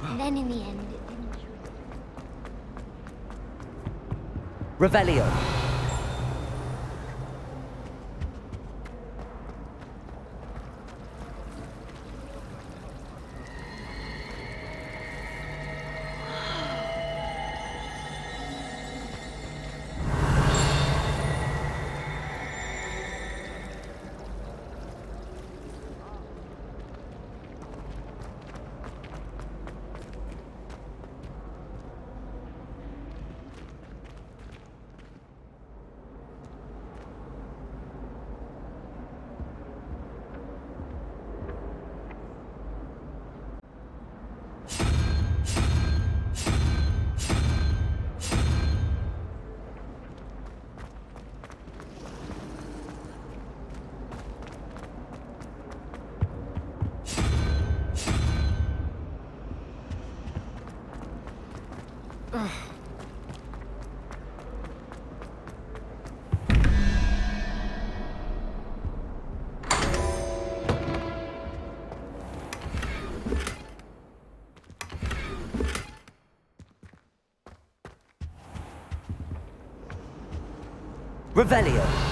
And then in the end, Revelio. Revelio.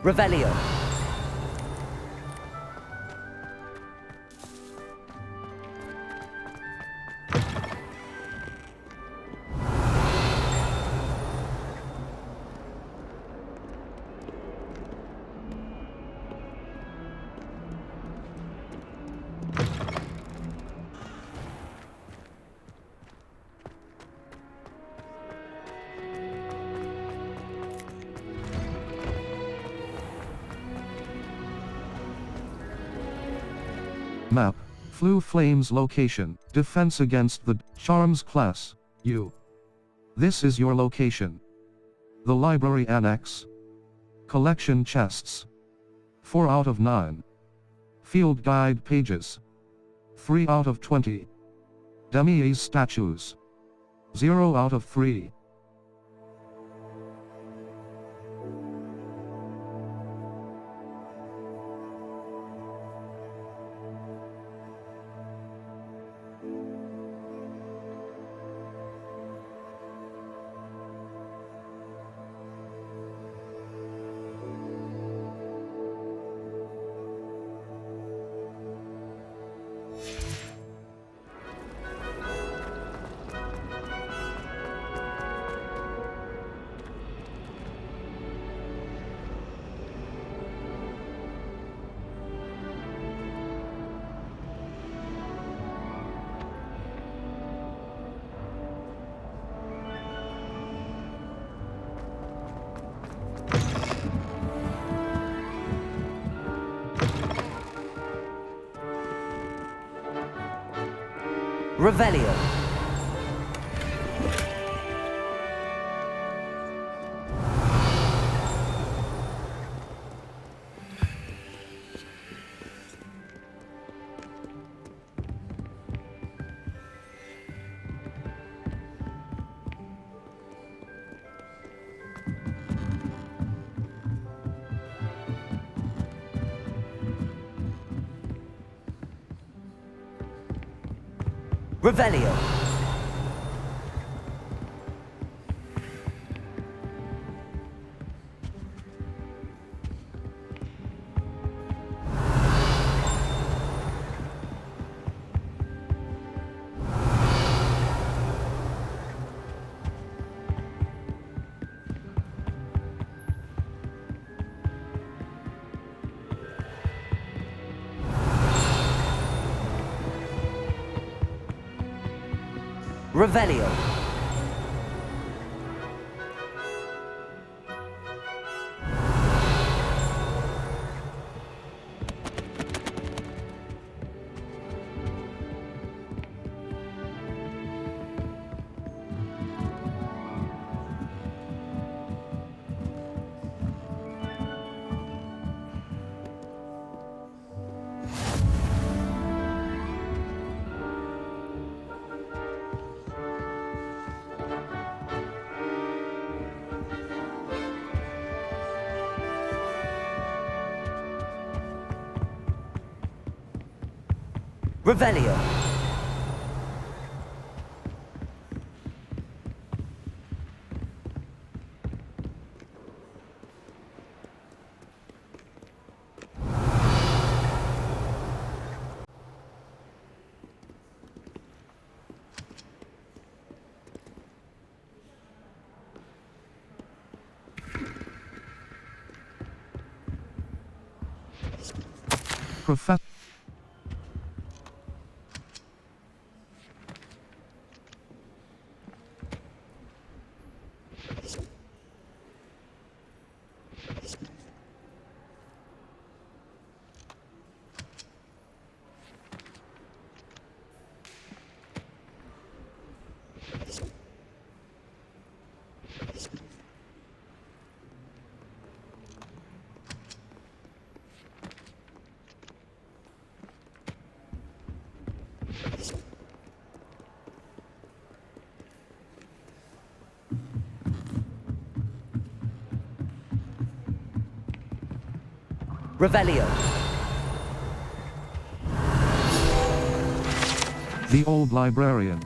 Revelio. Map. Flue Flames location. Defense against the Charms class. U. This is your location. The Library Annex. Collection chests. 4 out of 9. Field guide pages. 3 out of 20. Demi's statues. 0 out of 3. Revelio. Revelio. Revelio. Revelio. Professor. Revelio. The old librarian.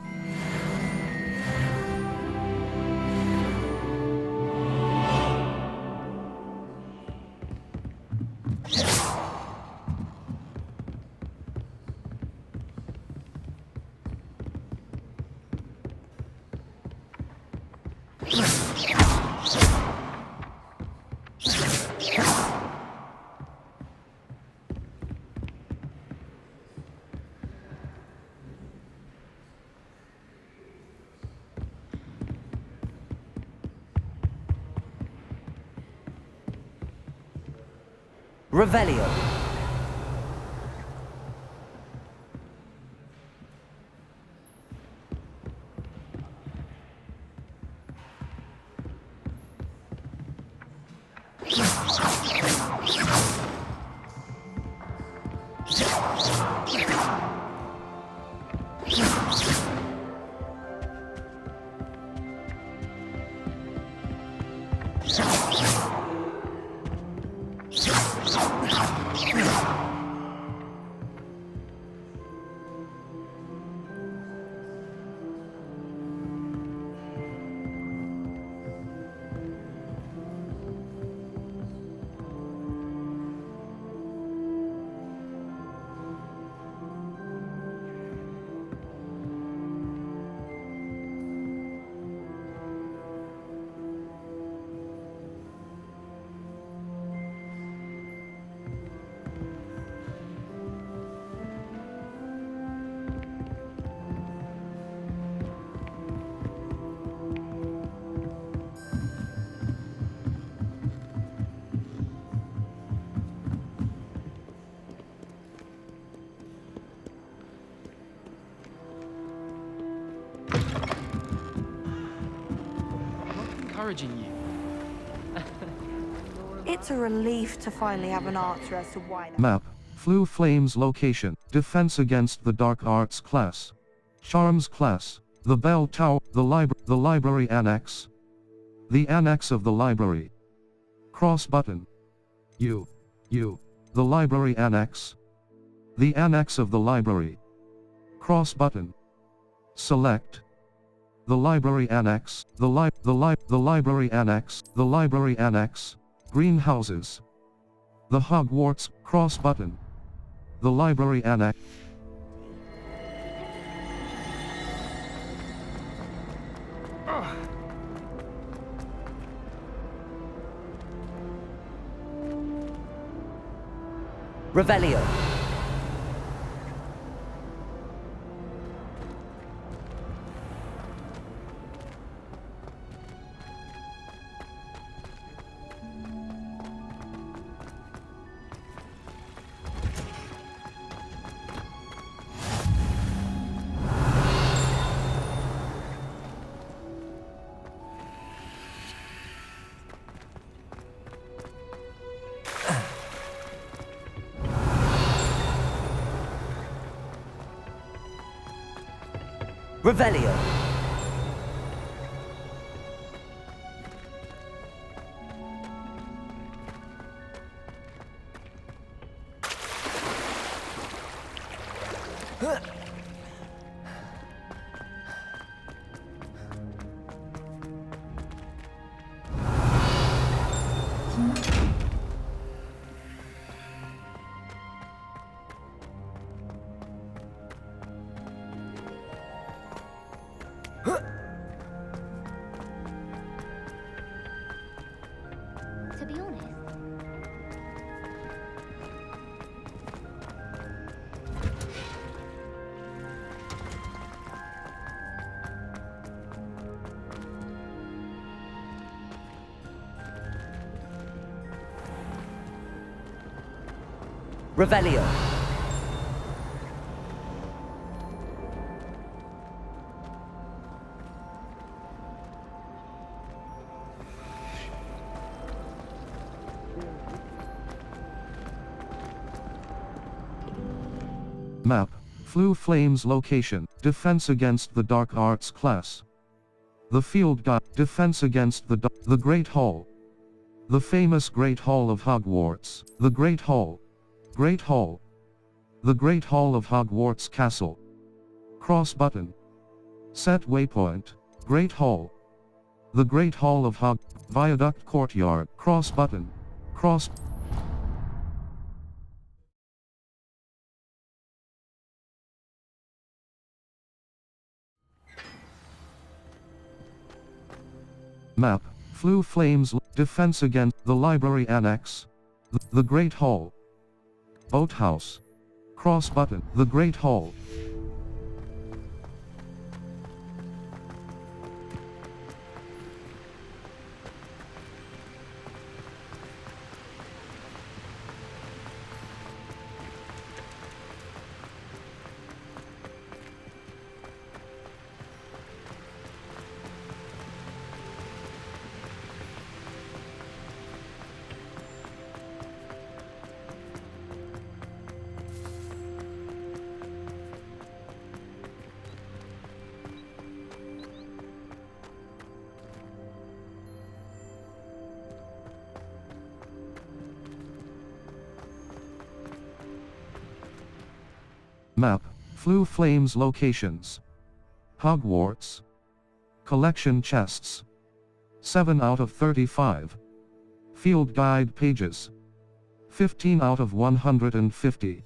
Revelio. Encouraging you. It's a relief to finally have an answer as to why. Map. Flue Flames location. Defense against the Dark Arts class. Charms class. The Bell Tower. The library annex. The annex of the library. Cross button. U. The library annex. The annex of the library. Cross button. Select. The library annex, the library annex, the library annex, greenhouses. The Hogwarts, cross button. The library annex. Revelio. Revelio. To be honest, Revelio. Map. Flue Flames location. Defense against the Dark Arts class. The Field Guide. Defense against the Great Hall. The famous Great Hall of Hogwarts. The Great Hall. Great Hall. The Great Hall of Hogwarts Castle. Cross button. Set waypoint. Great Hall. The Great Hall of Viaduct Courtyard. Cross button. Cross. Map. Flue Flames. Defense against the Library Annex. The Great Hall. Boathouse. Cross button. The Great Hall. Map. Flue Flames locations. Hogwarts. Collection chests. 7 out of 35. Field guide pages. 15 out of 150.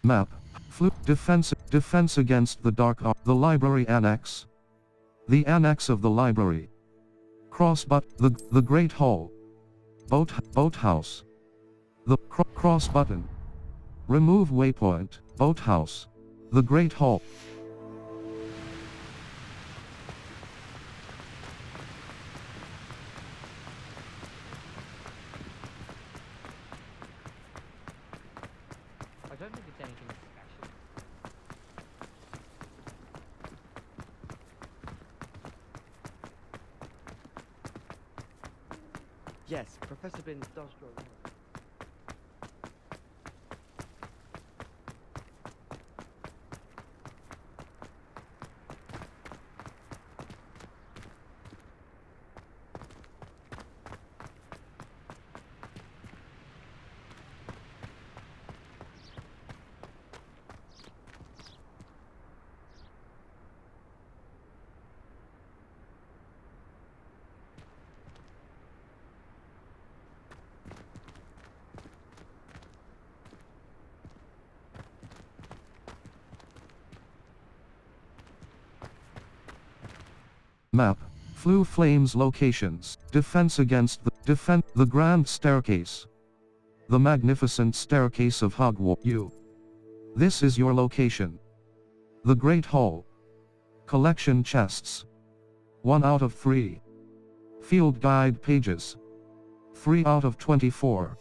Map. Flue. Defense against the the Library Annex. The Annex of the Library. The Great Hall. Boathouse. The cross button. Remove waypoint. Boathouse. The Great Hall. I don't think it's anything special. Yes, Professor Binns does draw. Map. Flue Flames locations. Defense against the Grand Staircase. The magnificent staircase of Hogwarts. This is your location. The Great Hall. Collection chests. 1 out of 3. Field guide pages. 3 out of 24.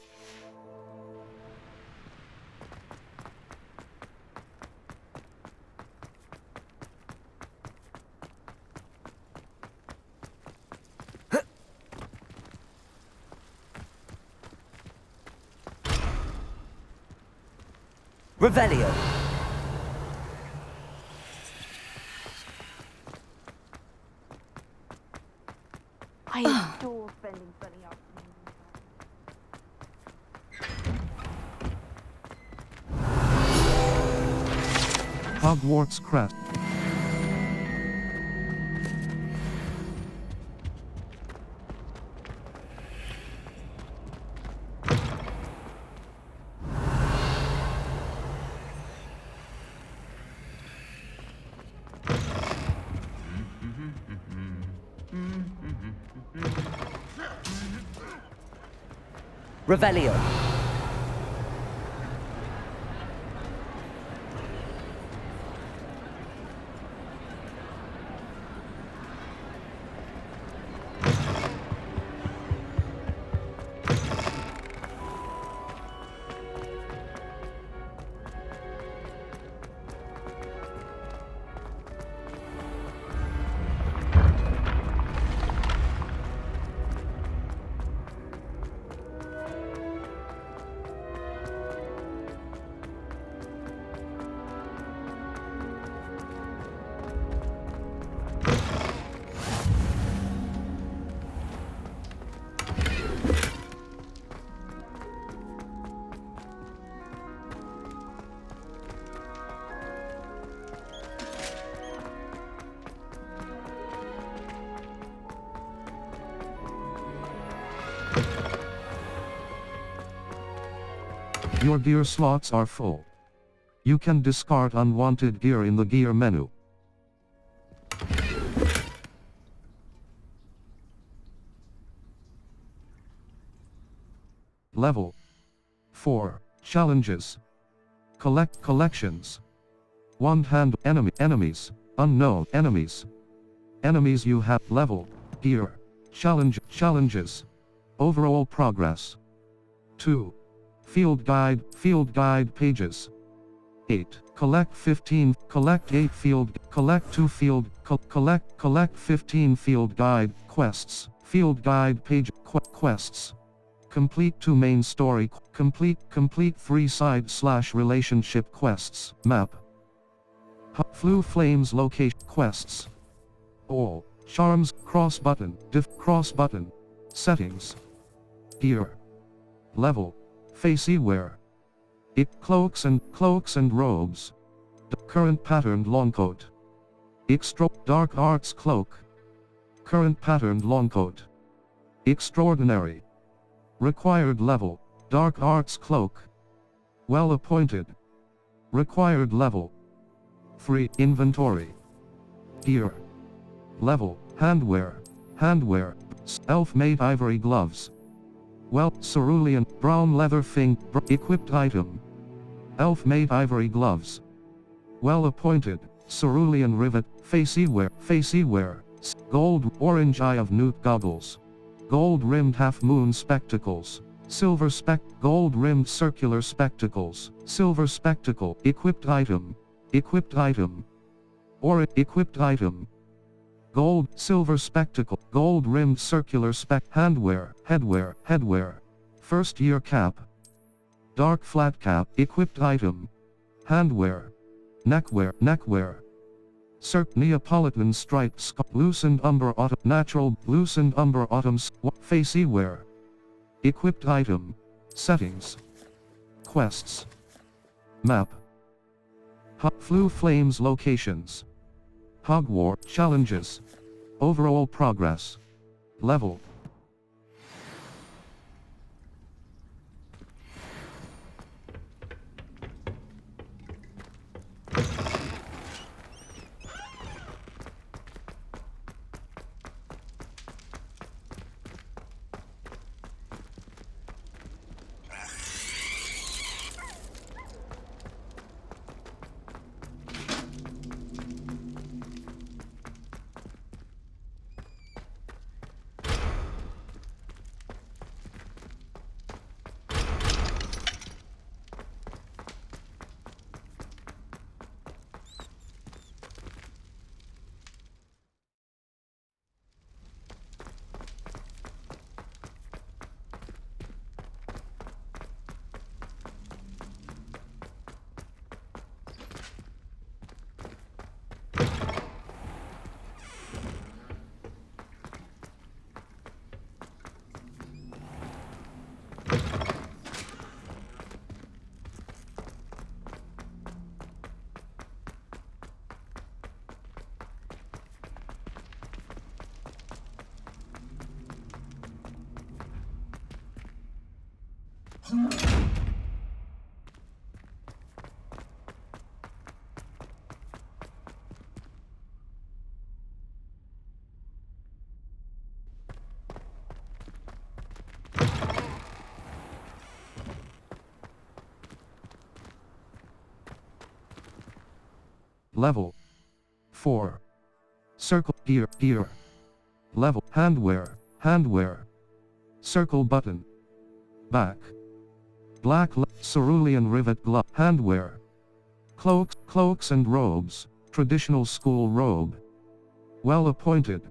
Revelio. I adore spending sunny afternoons. Hogwarts crest. Revelio. Your gear slots are full. You can discard unwanted gear in the gear menu. Level 4. Challenges. Collect collections. One-hand enemies. Unknown enemies. Enemies you have. Level. Gear. Challenges. Overall progress. 2. Field guide pages. 8. Collect 15, collect 8 collect 2 collect 15 field guide quests, field guide page quests. Complete 2 main story, complete 3 side/relationship quests, map. Flu Flames location quests. All, charms, cross button, settings. Gear. Level. Facey wear. Cloaks and robes. Current patterned longcoat. Dark arts cloak. Current patterned longcoat. Extraordinary. Required level. Dark arts cloak. Well appointed. Required level. 3. Inventory. Gear. Level. Handwear. Elf-made ivory gloves. Well, cerulean, brown leather equipped item. Elf-made ivory gloves. Well appointed, cerulean rivet, facey wear, gold, orange eye of newt goggles. Gold-rimmed half-moon spectacles. Gold-rimmed circular spectacles. Silver spectacle, equipped item. Or equipped item. Gold, silver spectacle, gold-rimmed circular headwear. First year cap. Dark flat cap, equipped item. Handwear. Neckwear. Neapolitan striped loosened umber autumn facey wear. Equipped item. Settings. Quests. Map. Flu Flames locations. Hogwarts challenges. Overall progress. Level. Level 4. Circle gear. Level handwear. Circle button. Back. Black cerulean rivet glove. Handwear. Cloaks and robes. Traditional school robe. Well appointed.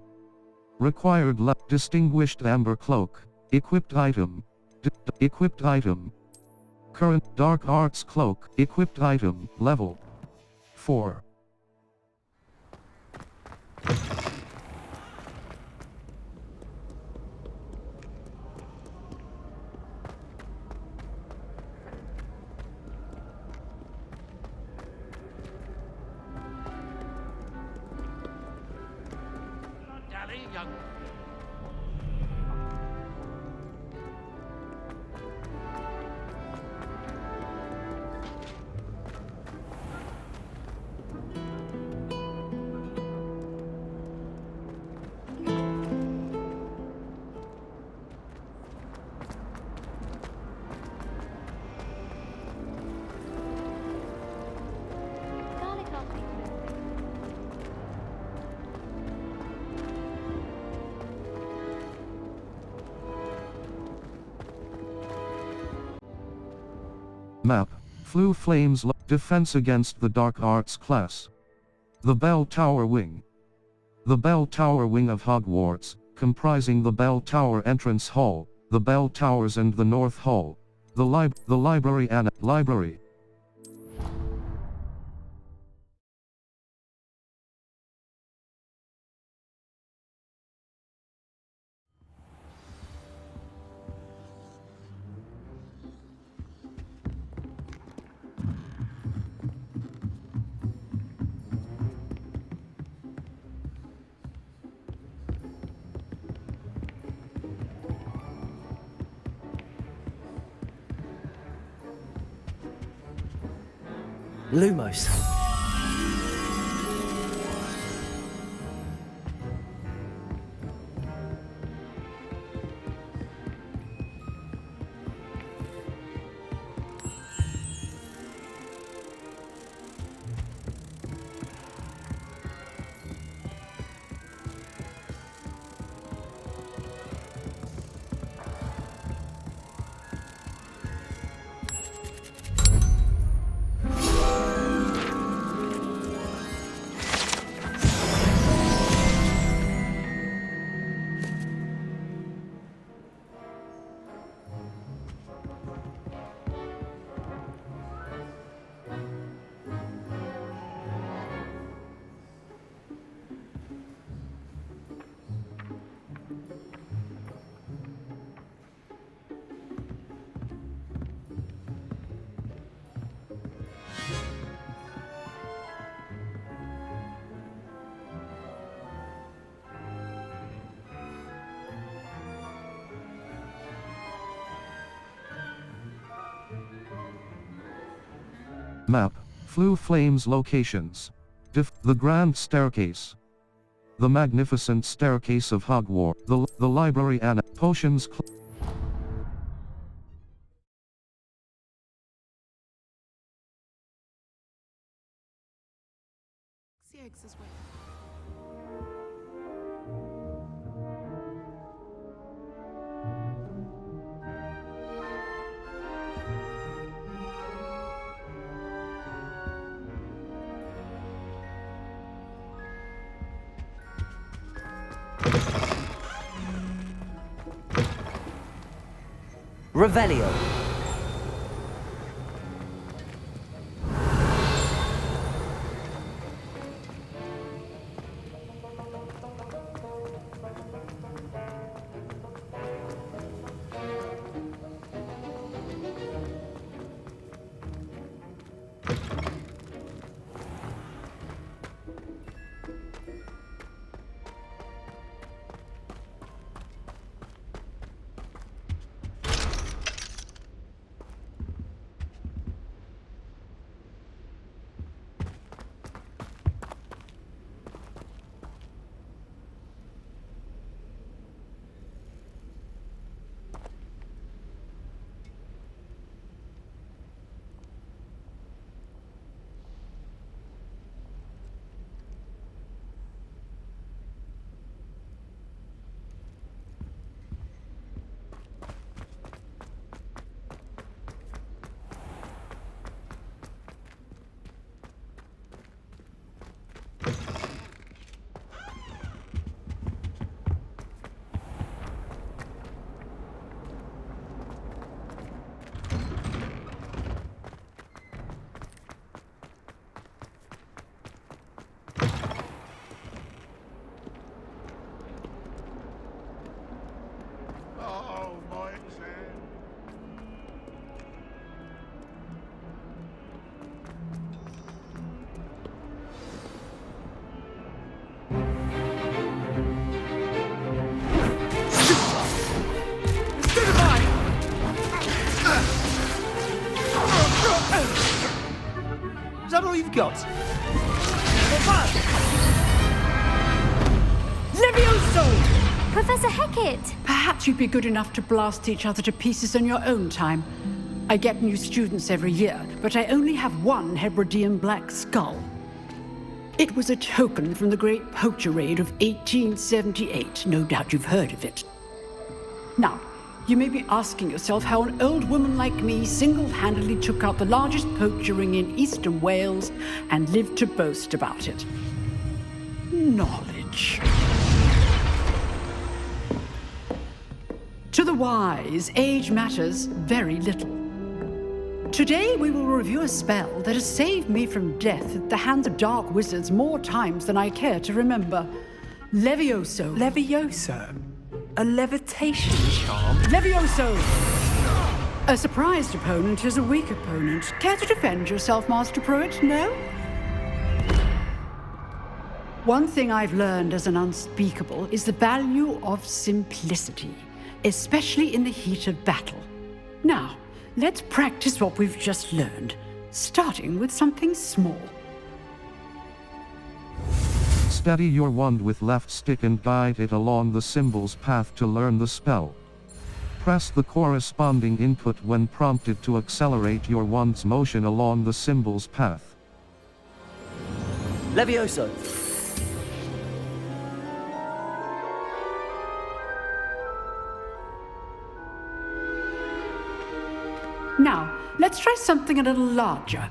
Required distinguished amber cloak. Equipped item. Equipped item. Current dark arts cloak. Equipped item. Level 4. Dally, young. Garlic coffee. Map. Flue Flames Defense against the Dark Arts class. The Bell Tower Wing. The Bell Tower Wing of Hogwarts, comprising the Bell Tower Entrance Hall, the Bell Towers and the North Hall. The Library and Library. Lumos. Map. Flue Flames locations. The Grand Staircase. The Magnificent Staircase of Hogwarts. The Library and Potions. Eggs as well. Revelio. all you've got? Levioso! Professor Hecat! Perhaps you'd be good enough to blast each other to pieces in your own time. I get new students every year, but I only have one Hebridean black skull. It was a token from the Great Poacher Raid of 1878. No doubt you've heard of it. Now, you may be asking yourself how an old woman like me single-handedly took out the largest poacher ring in eastern Wales and lived to boast about it. Knowledge. To the wise, age matters very little. Today we will review a spell that has saved me from death at the hands of dark wizards more times than I care to remember. Levioso. Levioso? A levitation charm? Levioso! A surprised opponent is a weak opponent. Care to defend yourself, Master Pruitt? No? One thing I've learned as an unspeakable is the value of simplicity, especially in the heat of battle. Now, let's practice what we've just learned, starting with something small. Steady your wand with left stick and guide it along the symbol's path to learn the spell. Press the corresponding input when prompted to accelerate your wand's motion along the symbol's path. Levioso! Now, let's try something a little larger.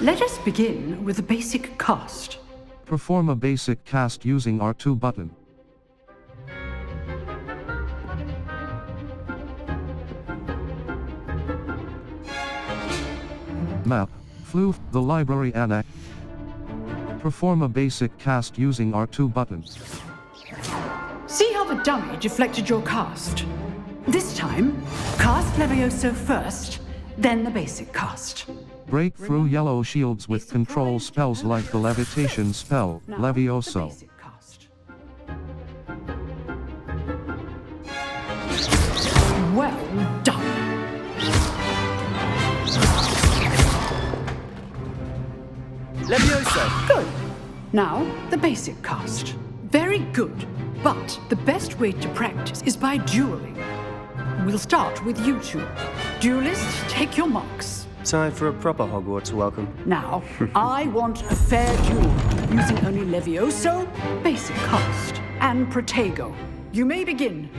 Let us begin with a basic cast. Perform a basic cast using R2 button. Map, Floof, the library annex. Perform a basic cast using R2 button. See how the dummy deflected your cast? This time, cast Levioso first, then the basic cast. Break through yellow shields with control spells like the levitation spell, Now, Levioso. the basic cast. Well done. Levioso! Good. Now, the basic cast. Very good. But the best way to practice is by dueling. We'll start with you two. Duelists, take your marks. Time for a proper Hogwarts welcome. Now, I want a fair duel, using only Levioso, basic cast, and Protego. You may begin.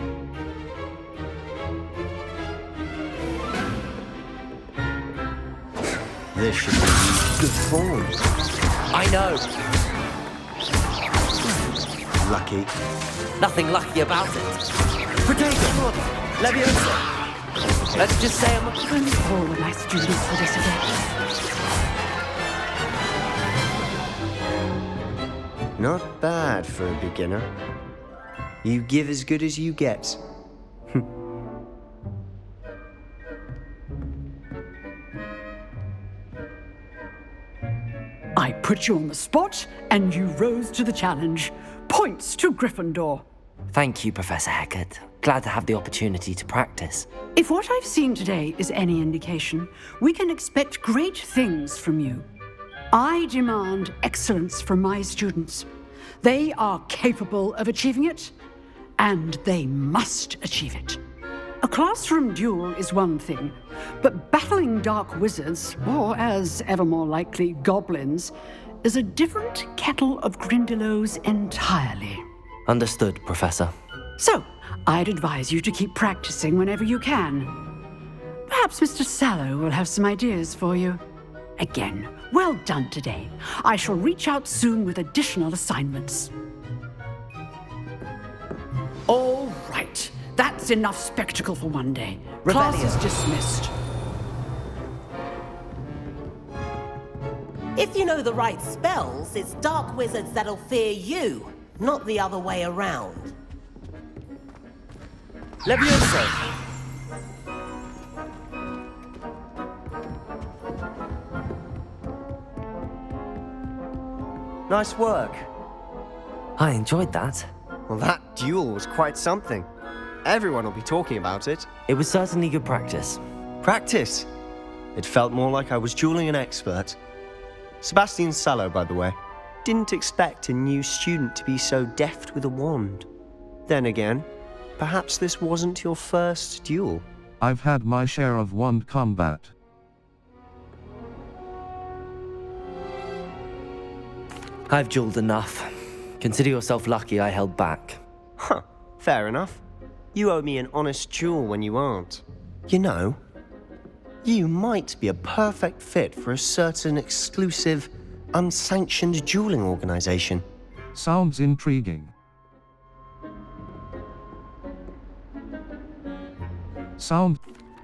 This should be good form. I know! Lucky. Nothing lucky about it. Protego! Levioso! Let's just say I'm And all of my students for this event. Not bad for a beginner. You give as good as you get. I put you on the spot, and you rose to the challenge. Points to Gryffindor. Thank you, Professor Hecat. Glad to have the opportunity to practice. If what I've seen today is any indication, we can expect great things from you. I demand excellence from my students. They are capable of achieving it, and they must achieve it. A classroom duel is one thing, but battling dark wizards, or as ever more likely, goblins, is a different kettle of Grindylows entirely. Understood, Professor. So, I'd advise you to keep practicing whenever you can. Perhaps Mr. Sallow will have some ideas for you. Again, well done today. I shall reach out soon with additional assignments. All right. That's enough spectacle for one day. Class is dismissed. If you know the right spells, it's dark wizards that'll fear you, not the other way around. Levioso! Nice work. I enjoyed that. Well, that duel was quite something. Everyone will be talking about it. It was certainly good practice. Practice? It felt more like I was dueling an expert. Sebastian Sallow, by the way. Didn't expect a new student to be so deft with a wand. Then again, perhaps this wasn't your first duel. I've had my share of wand combat. I've dueled enough. Consider yourself lucky I held back. Huh, fair enough. You owe me an honest duel when you aren't. You know, you might be a perfect fit for a certain exclusive, unsanctioned dueling organization. Sounds intriguing. Sound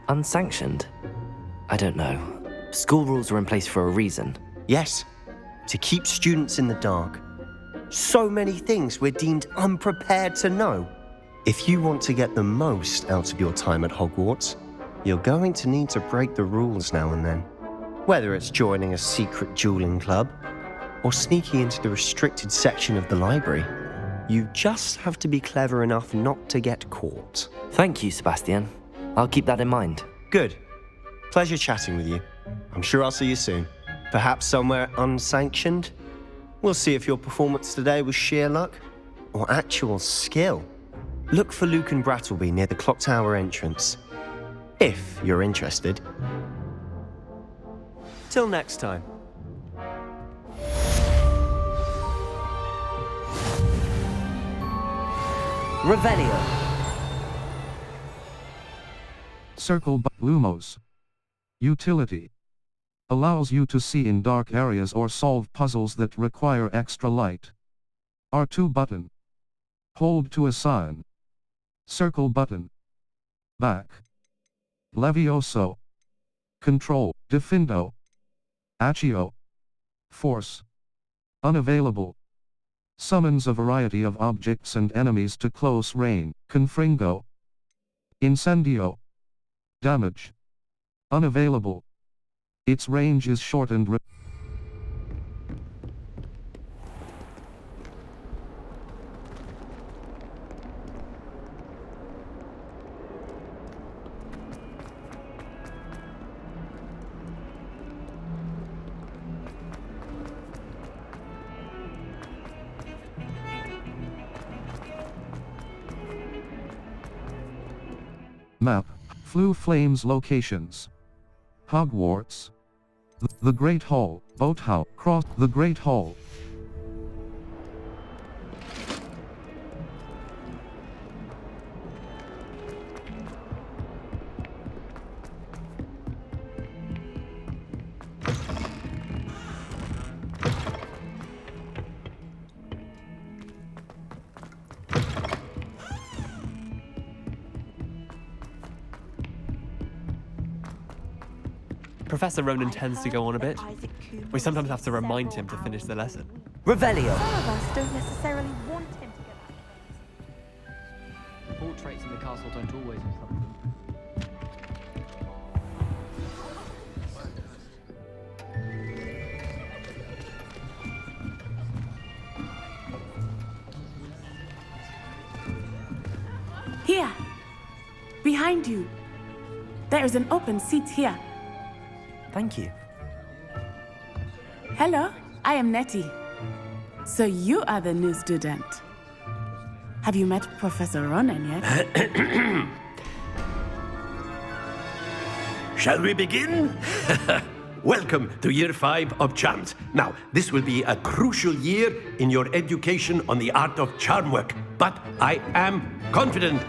Unsanctioned? I don't know. School rules are in place for a reason. Yes, to keep students in the dark. So many things we're deemed unprepared to know. If you want to get the most out of your time at Hogwarts, you're going to need to break the rules now and then. Whether it's joining a secret dueling club, or sneaking into the restricted section of the library, you just have to be clever enough not to get caught. Thank you, Sebastian. I'll keep that in mind. Good. Pleasure chatting with you. I'm sure I'll see you soon. Perhaps somewhere unsanctioned? We'll see if your performance today was sheer luck or actual skill. Look for Luke and Brattleby near the clock tower entrance, if you're interested. Till next time. Revelio. Circle by Lumos. Utility. Allows you to see in dark areas or solve puzzles that require extra light. R2 button. Hold to assign. Circle button. Back. Levioso. Control. Defindo. Accio. Force. Unavailable. Summons a variety of objects and enemies to close range. Confringo. Incendio. Damage. Unavailable. Its range is short and Map. Flue Flames locations. Hogwarts. The Great Hall, Boathouse, Cross, the Great Hall. Professor Ronan tends to go on a bit. We sometimes have to remind him to finish the lesson. Revelio. Some of us don't necessarily want him to get that. Portraits in the castle don't always have something. Here, behind you. There is an open seat here. Thank you. Hello, I am Nettie. So you are the new student. Have you met Professor Ronan yet? Shall we begin? Welcome to Year 5 of Charms. Now, this will be a crucial year in your education on the art of charm work, but I am confident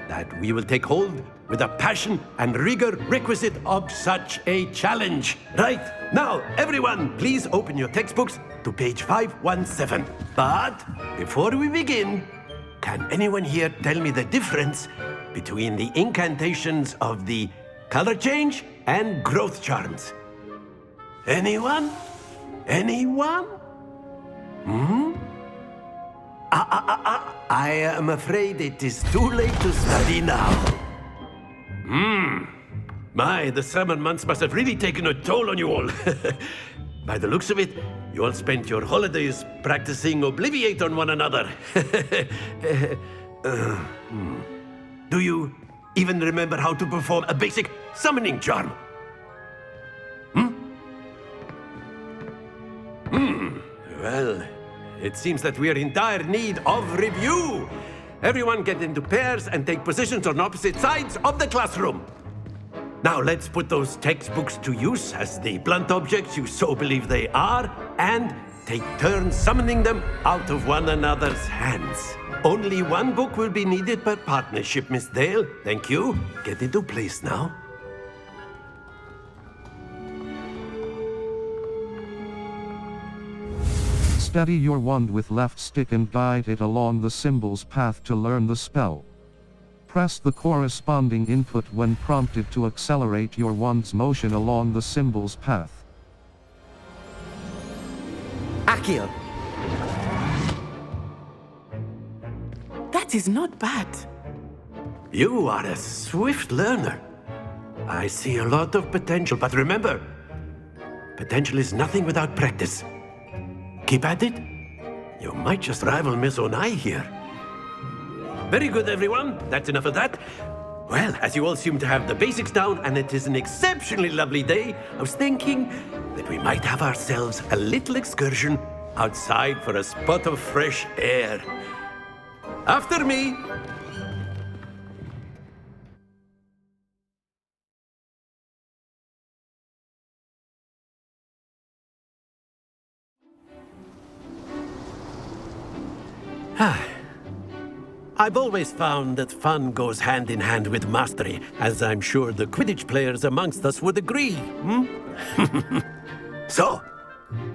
that we will take hold with the passion and rigor requisite of such a challenge. Right, now, everyone, please open your textbooks to page 517. But before we begin, can anyone here tell me the difference between the incantations of the color change and growth charms? Anyone? Anyone? I am afraid it is too late to study now. My, the summer months must have really taken a toll on you all. By the looks of it, You all spent your holidays practicing Obliviate on one another. Do you even remember how to perform a basic summoning charm? Well, it seems that we are in dire need of review. Everyone get into pairs and take positions on opposite sides of the classroom. Now let's put those textbooks to use as the blunt objects you so believe they are, and take turns summoning them out of one another's hands. Only one book will be needed per partnership, Miss Dale. Thank you. Get into place now. Steady your wand with left stick and guide it along the symbol's path to learn the spell. Press the corresponding input when prompted to accelerate your wand's motion along the symbol's path. Accio. That is not bad. You are a swift learner. I see a lot of potential, but remember, potential is nothing without practice. Keep at it. You might just rival Miss Onai here. Very good, everyone. That's enough of that. Well, as you all seem to have the basics down, and it is an exceptionally lovely day, I was thinking that we might have ourselves a little excursion outside for a spot of fresh air. After me. I've always found that fun goes hand in hand with mastery, as I'm sure the Quidditch players amongst us would agree. So,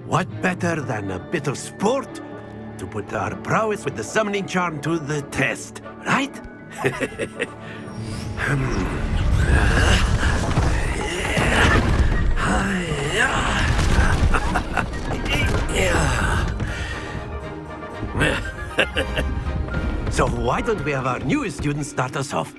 what better than a bit of sport to put our prowess with the summoning charm to the test, right? So why don't we have our newest student start us off?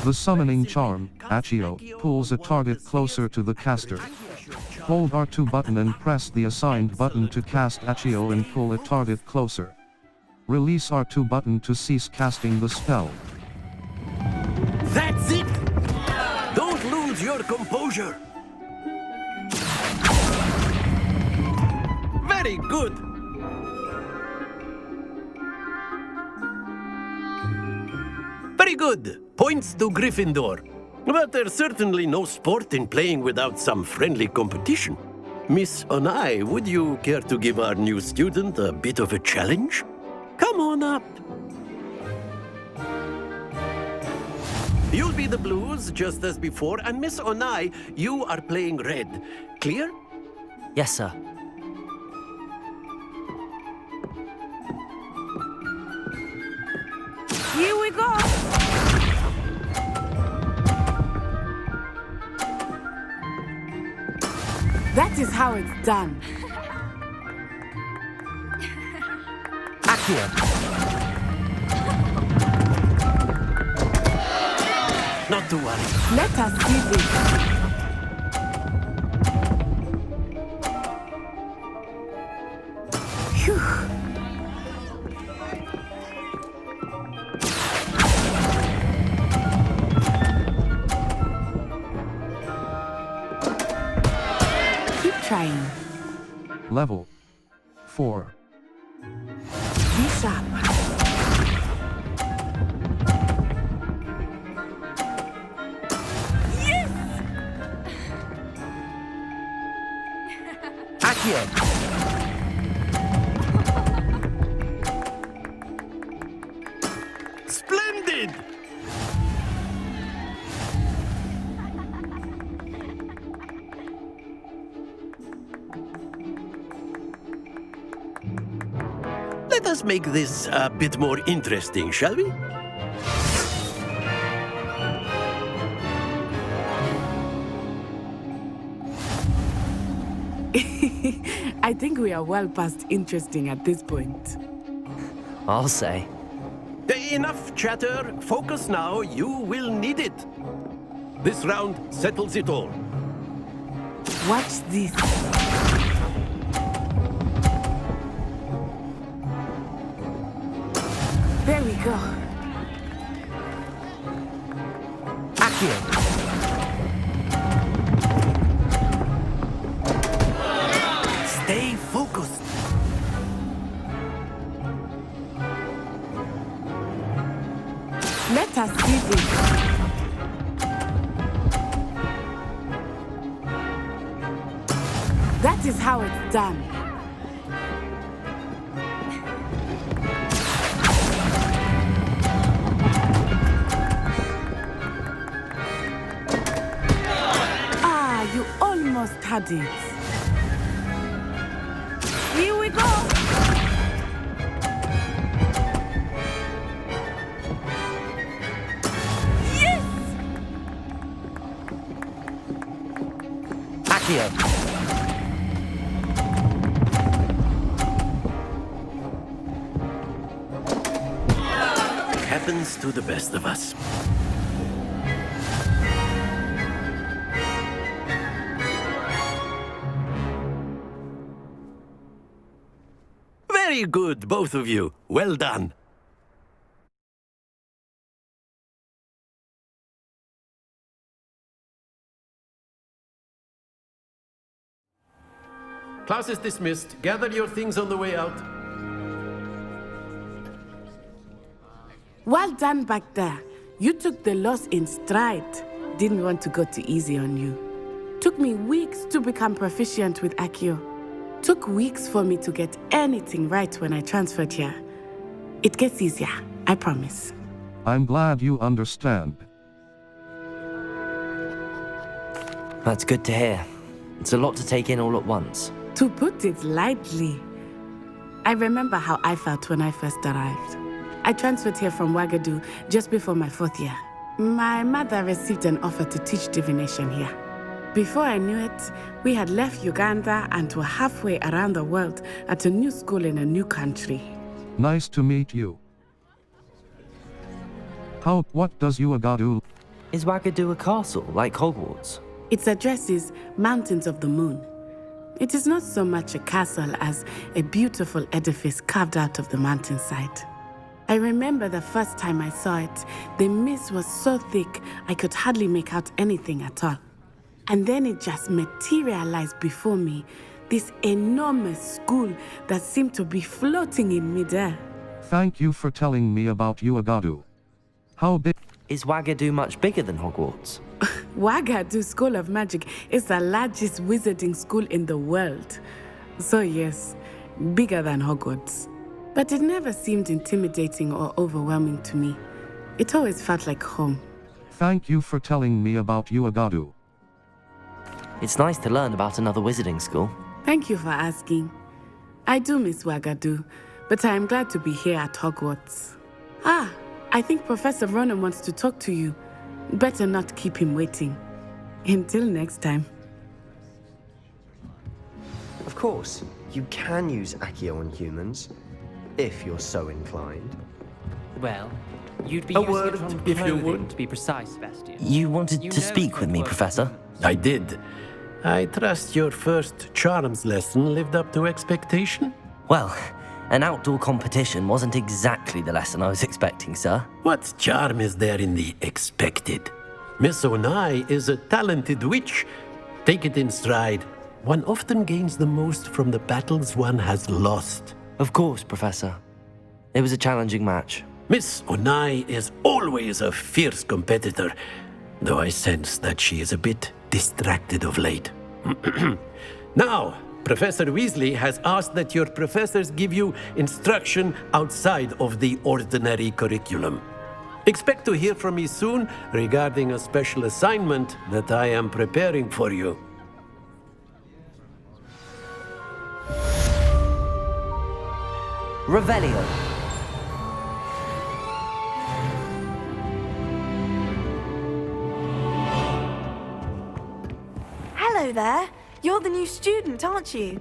The summoning charm, Accio, pulls a target closer to the caster. Hold R2 button and press the assigned button to cast Accio and pull a target closer. Release R2 button to cease casting the spell. That's it! Don't lose your composure! Very good! Very good! Points to Gryffindor. But there's certainly no sport in playing without some friendly competition. Miss Onai, would you care to give our new student a bit of a challenge? Come on up. You'll be the blues, just as before, and Miss Onai, you are playing red. Clear? Yes, sir. Here we go! That is how it's done. Accio. Not to worry. Let us see this. Phew. Keep trying. Level 4. Be sharp. Accio. Splendid! Let us make this a bit more interesting, shall we? I think we are well past interesting at this point. I'll say. Enough chatter. Focus now. You will need it. This round settles it all. Watch this. There we go. Accio. Stay focused. Let us see this. That is how it's done. Ah, you almost had it. Here we go. Yes! Accio. Happens to the best of us. Very good, both of you. Well done. Class is dismissed. Gather your things on the way out. Well done back there. You took the loss in stride. Didn't want to go too easy on you. Took me weeks to become proficient with Accio. Took weeks for me to get anything right when I transferred here. It gets easier, I promise. I'm glad you understand. That's good to hear. It's a lot to take in all at once. To put it lightly, I remember how I felt when I first arrived. I transferred here from Ouagadougou just before my 4th year. My mother received an offer to teach divination here. Before I knew it, we had left Uganda and were halfway around the world at a new school in a new country. Nice to meet you. What does Ouagadougou? Is Ouagadougou a castle, like Hogwarts? Its address is Mountains of the Moon. It is not so much a castle as a beautiful edifice carved out of the mountainside. I remember the first time I saw it, the mist was so thick I could hardly make out anything at all. And then it just materialized before me, this enormous school that seemed to be floating in midair. Thank you for telling me about Ouagadougou. How big? Is Ouagadougou much bigger than Hogwarts? Ouagadougou School of Magic is the largest wizarding school in the world. So yes, bigger than Hogwarts. But it never seemed intimidating or overwhelming to me. It always felt like home. Thank you for telling me about Ouagadougou. It's nice to learn about another wizarding school. Thank you for asking. I do miss Ouagadougou, but I am glad to be here at Hogwarts. Ah, I think Professor Ronan wants to talk to you. Better not keep him waiting. Until next time. Of course, you can use Accio on humans, if you're so inclined. Well, you'd be A using word, it on if you clothing, would. to be precise, Sebastian. You wanted You to know speak with me, what Professor? I did. I trust your first charms lesson lived up to expectation? Well, an outdoor competition wasn't exactly the lesson I was expecting, sir. What charm is there in the expected? Miss Onai is a talented witch. Take it in stride. One often gains the most from the battles one has lost. Of course, Professor. It was a challenging match. Miss Onai is always a fierce competitor, though I sense that she is a bit distracted of late. Now, Professor Weasley has asked that your professors give you instruction outside of the ordinary curriculum. Expect to hear from me soon regarding a special assignment that I am preparing for you. Revelio. Hello there. You're the new student, aren't you?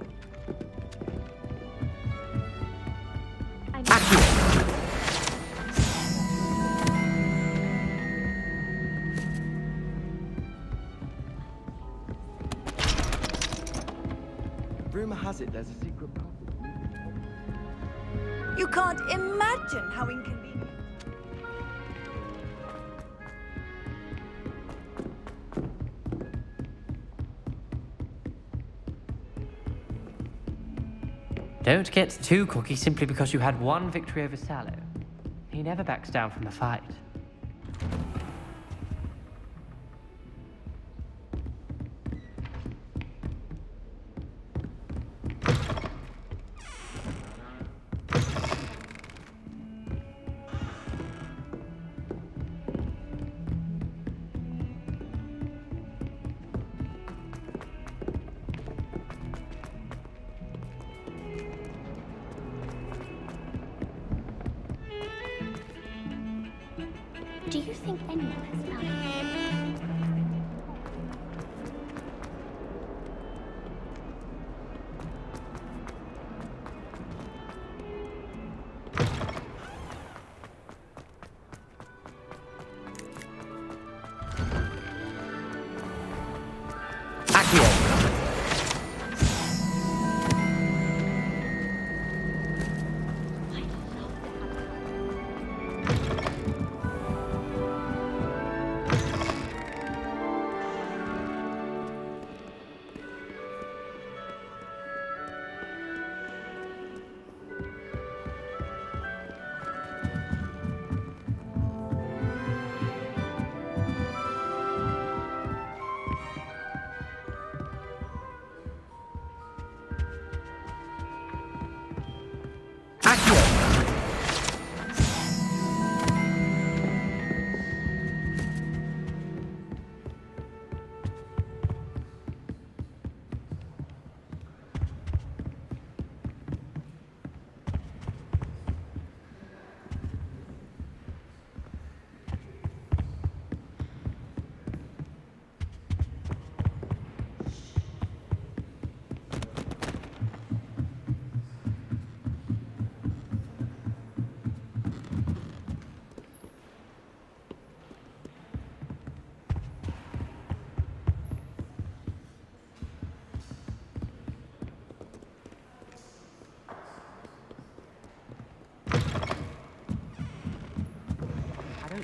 Rumor has it there's a secret passage. You can't imagine how inconvenient. Don't get too cocky simply because you had one victory over Sallow. He never backs down from a fight. Do you think anyone has found it?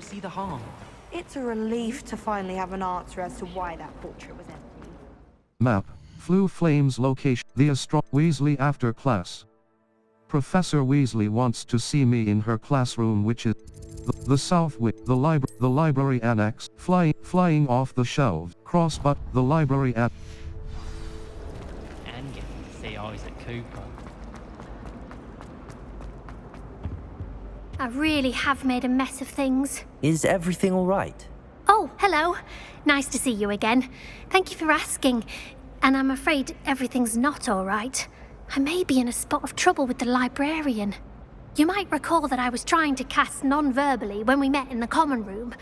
See the harm. It's a relief to finally have an answer as to why that portrait was empty. Map. Flu Flames location. The Weasley after class. Professor Weasley wants to see me in her classroom, which is the south wing, the library annex, flying off the shelves, crossbutt, the library at. And getting to see Isaac Cooper. I really have made a mess of things. Is everything all right? Oh, hello. Nice to see you again. Thank you for asking. And I'm afraid everything's not all right. I may be in a spot of trouble with the librarian. You might recall that I was trying to cast non-verbally when we met in the common room.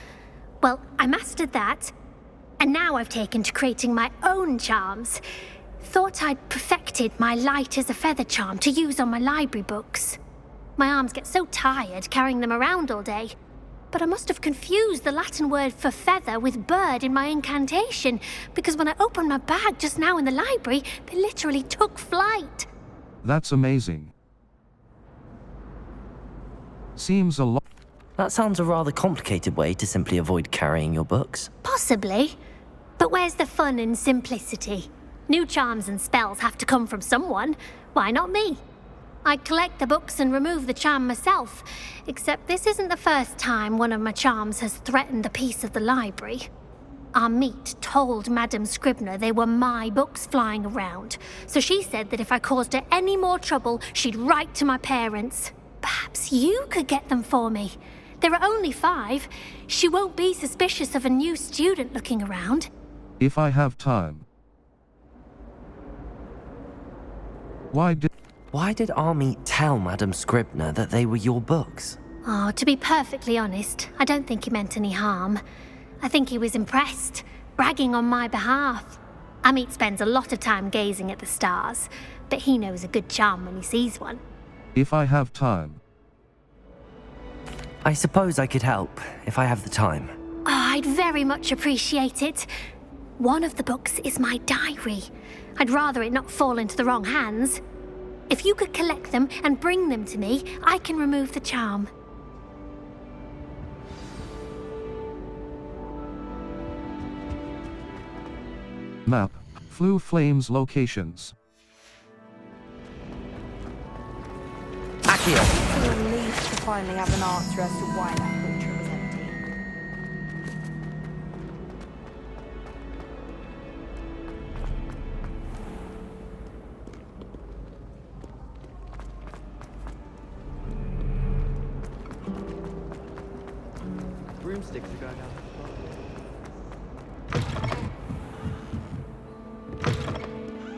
Well, I mastered that. And now I've taken to creating my own charms. Thought I'd perfected my light as a feather charm to use on my library books. My arms get so tired carrying them around all day. But I must have confused the Latin word for feather with bird in my incantation, because when I opened my bag just now in the library, they literally took flight. That's amazing. Seems a lot. That sounds a rather complicated way to simply avoid carrying your books. Possibly. But where's the fun in simplicity? New charms and spells have to come from someone. Why not me? I collect the books and remove the charm myself, except this isn't the first time one of my charms has threatened a piece of the library. Our meet told Madame Scribner they were my books flying around, so she said that if I caused her any more trouble, she'd write to my parents. Perhaps you could get them for me. There are only 5. She won't be suspicious of a new student looking around. If I have time. Why did Army tell Madame Scribner that they were your books? Oh, to be perfectly honest, I don't think he meant any harm. I think he was impressed, bragging on my behalf. Amit spends a lot of time gazing at the stars, but he knows a good charm when he sees one. If I have time. I suppose I could help, if I have the time. Oh, I'd very much appreciate it. One of the books is my diary. I'd rather it not fall into the wrong hands. If you could collect them and bring them to me, I can remove the charm. Map. Flue Flames locations. It's a relief to finally have an answer as to why that portrait was empty. Broomsticks are going out.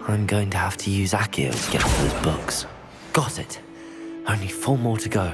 I'm going to have to use Accio to get to those books. Got it. Only 4 more to go.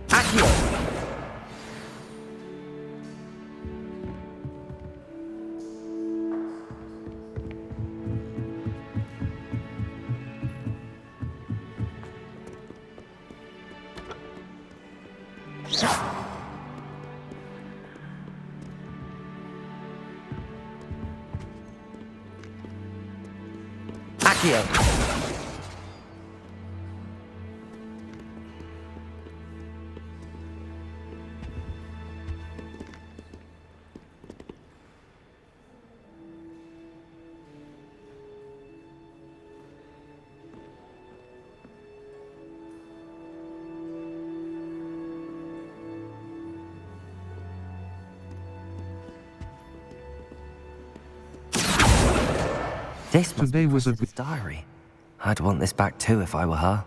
Accio. This must Today be was a President's diary. I'd want this back too if I were her.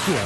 Accio.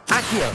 Accio.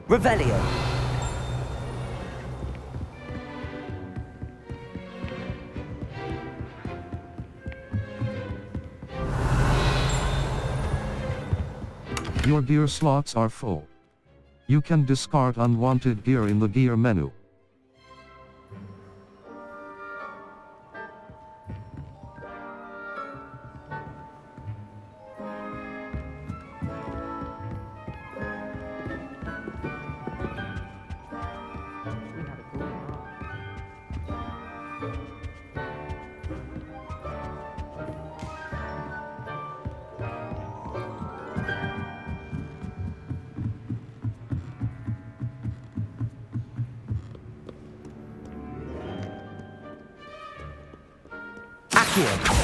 Revelio. Your gear slots are full. You can discard unwanted gear in the gear menu. Accio.